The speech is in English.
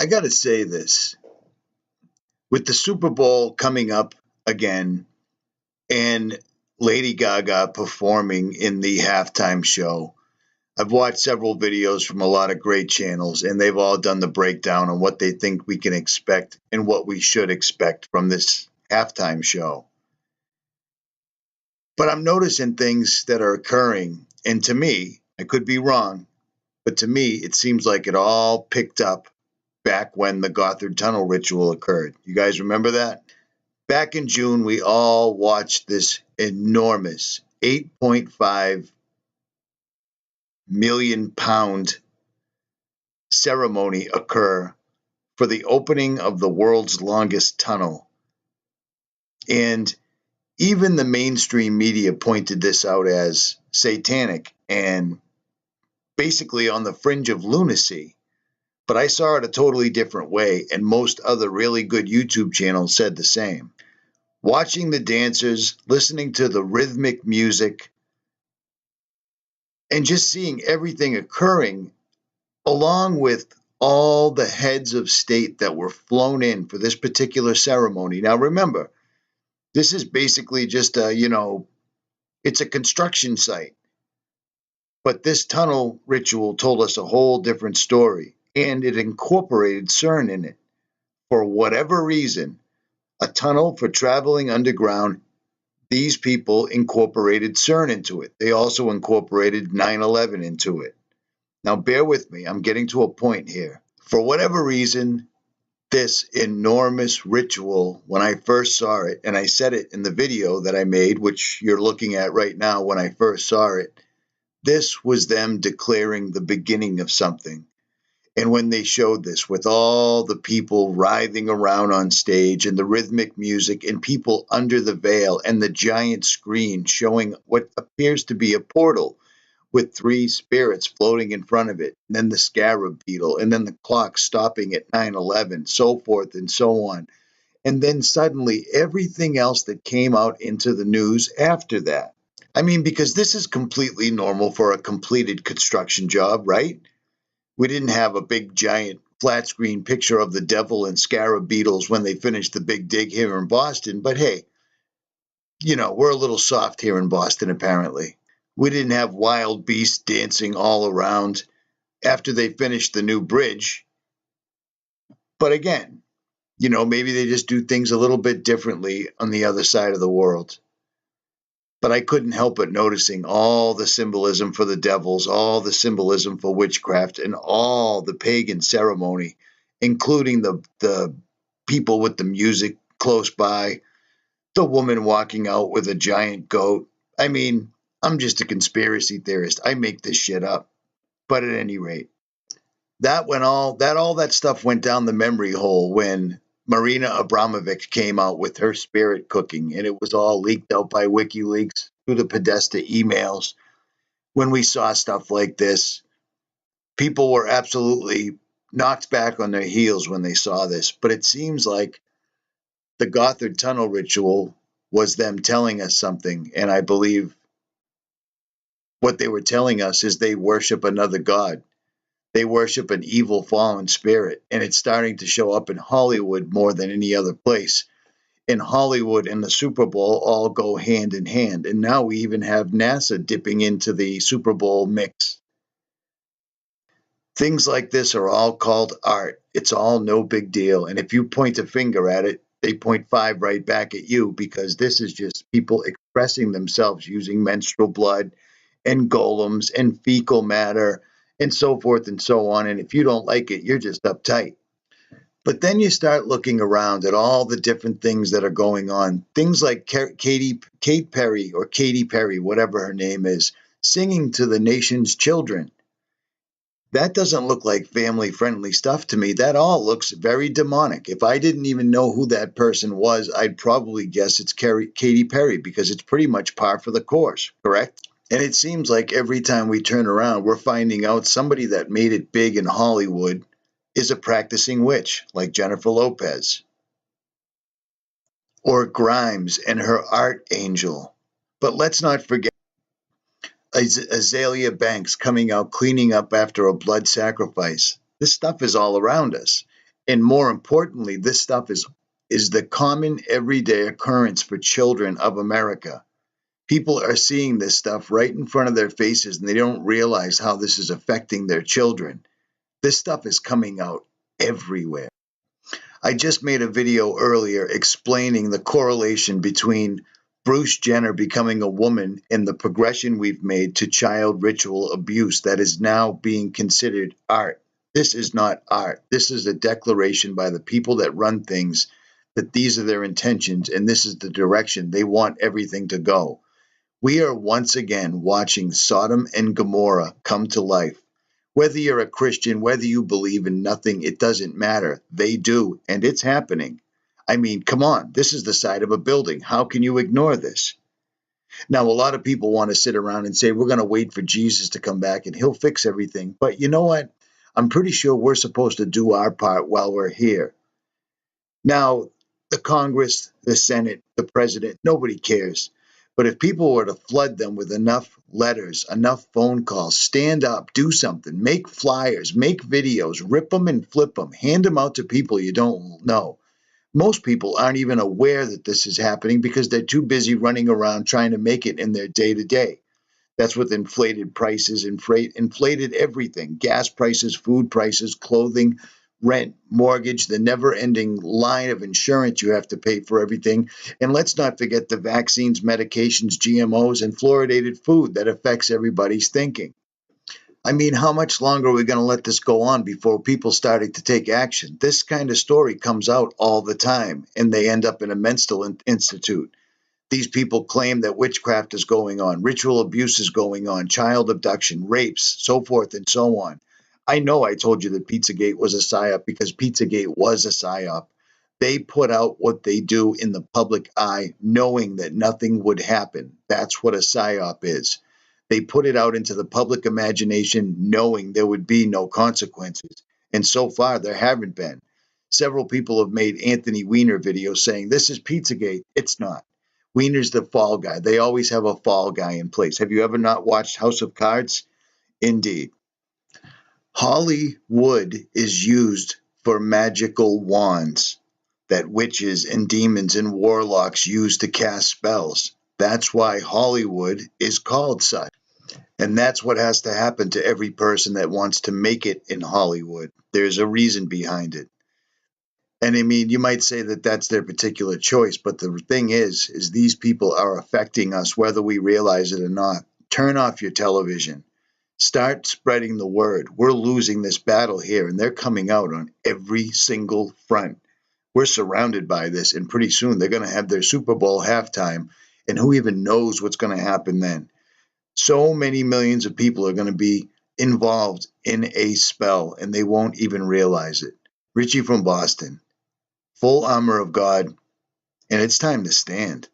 got to say this. With the Super Bowl coming up again and Lady Gaga performing in the halftime show, I've watched several videos from a lot of great channels, and they've all done the breakdown on what they think we can expect and what we should expect from this halftime show. But I'm noticing things that are occurring, and to me, I could be wrong, but to me, it seems like it all picked up back when the Gothard tunnel ritual occurred. You guys remember that? Back in June, we all watched this enormous 8.5 million pound ceremony occur for the opening of the world's longest tunnel. And even the mainstream media pointed this out as satanic and basically on the fringe of lunacy. But I saw it a totally different way, and most other really good YouTube channels said the same. Watching the dancers, listening to the rhythmic music, and just seeing everything occurring, along with all the heads of state that were flown in for this particular ceremony. Now remember, this is basically just it's a construction site. But this tunnel ritual told us a whole different story, and it incorporated CERN in it. For whatever reason, a tunnel for traveling underground, these people incorporated CERN into it. They also incorporated 9/11 into it. Now, bear with me. I'm getting to a point here. For whatever reason, this enormous ritual, when I first saw it, and I said it in the video that I made, which you're looking at right now when I first saw it, this was them declaring the beginning of something. And when they showed this with all the people writhing around on stage and the rhythmic music and people under the veil and the giant screen showing what appears to be a portal with 3 spirits floating in front of it, and then the scarab beetle, and then the clock stopping at 9/11, so forth and so on. And then suddenly everything else that came out into the news after that. I mean, because this is completely normal for a completed construction job, right? We didn't have a big giant flat screen picture of the devil and scarab beetles when they finished the big dig here in Boston, but hey, we're a little soft here in Boston apparently. We didn't have wild beasts dancing all around after they finished the new bridge. But again, maybe they just do things a little bit differently on the other side of the world. But I couldn't help but noticing all the symbolism for the devils, all the symbolism for witchcraft, and all the pagan ceremony, including the people with the music close by, the woman walking out with a giant goat. I mean, I'm just a conspiracy theorist. I make this shit up. But at any rate, all that stuff went down the memory hole when Marina Abramovic came out with her spirit cooking, and it was all leaked out by WikiLeaks through the Podesta emails. When we saw stuff like this, people were absolutely knocked back on their heels when they saw this. But it seems like the Gothard tunnel ritual was them telling us something, and I believe what they were telling us is they worship another god. They worship an evil fallen spirit, and it's starting to show up in Hollywood more than any other place. In Hollywood and the Super Bowl all go hand in hand, and now we even have NASA dipping into the Super Bowl mix. Things like this are all called art. It's all no big deal, and if you point a finger at it, they point 5 right back at you, because this is just people expressing themselves using menstrual blood and golems and fecal matter and so forth and so on. And if you don't like it, you're just uptight. But then you start looking around at all the different things that are going on. Things like Kate Perry, or Katy Perry, whatever her name is, singing to the nation's children. That doesn't look like family-friendly stuff to me. That all looks very demonic. If I didn't even know who that person was, I'd probably guess it's Katy Perry, because it's pretty much par for the course, correct? And it seems like every time we turn around, we're finding out somebody that made it big in Hollywood is a practicing witch, like Jennifer Lopez. Or Grimes and her art angel. But let's not forget Azalea Banks coming out cleaning up after a blood sacrifice. This stuff is all around us. And more importantly, this stuff is the common everyday occurrence for children of America. People are seeing this stuff right in front of their faces, and they don't realize how this is affecting their children. This stuff is coming out everywhere. I just made a video earlier explaining the correlation between Bruce Jenner becoming a woman and the progression we've made to child ritual abuse that is now being considered art. This is not art. This is a declaration by the people that run things that these are their intentions and this is the direction they want everything to go. We are once again watching Sodom and Gomorrah come to life. Whether you're a Christian, whether you believe in nothing, it doesn't matter. They do, and it's happening. I mean, come on, this is the side of a building. How can you ignore this? Now, a lot of people want to sit around and say, we're going to wait for Jesus to come back and he'll fix everything. But you know what? I'm pretty sure we're supposed to do our part while we're here. Now, the Congress, the Senate, the president, nobody cares. But if people were to flood them with enough letters, enough phone calls, stand up, do something, make flyers, make videos, rip them and flip them, hand them out to people you don't know. Most people aren't even aware that this is happening because they're too busy running around trying to make it in their day-to-day. That's with inflated prices, inflated everything, gas prices, food prices, clothing, rent, mortgage, the never-ending line of insurance you have to pay for everything. And let's not forget the vaccines, medications, GMOs, and fluoridated food that affects everybody's thinking. I mean, how much longer are we going to let this go on before people starting to take action? This kind of story comes out all the time, and they end up in a mental institute. These people claim that witchcraft is going on, ritual abuse is going on, child abduction, rapes, so forth and so on. I know I told you that Pizzagate was a psyop because Pizzagate was a psyop. They put out what they do in the public eye, knowing that nothing would happen. That's what a psyop is. They put it out into the public imagination, knowing there would be no consequences. And so far, there haven't been. Several people have made Anthony Weiner videos saying, this is Pizzagate. It's not. Weiner's the fall guy. They always have a fall guy in place. Have you ever not watched House of Cards? Indeed. Hollywood is used for magical wands that witches and demons and warlocks use to cast spells. That's why Hollywood is called such. And that's what has to happen to every person that wants to make it in Hollywood. There's a reason behind it. And I mean, you might say that that's their particular choice, but the thing is these people are affecting us whether we realize it or not. Turn off your television. Start spreading the word. We're losing this battle here, and they're coming out on every single front. We're surrounded by this, and pretty soon they're going to have their Super Bowl halftime, and who even knows what's going to happen then? So many millions of people are going to be involved in a spell, and they won't even realize it. Richie from Boston. Full armor of God, and it's time to stand.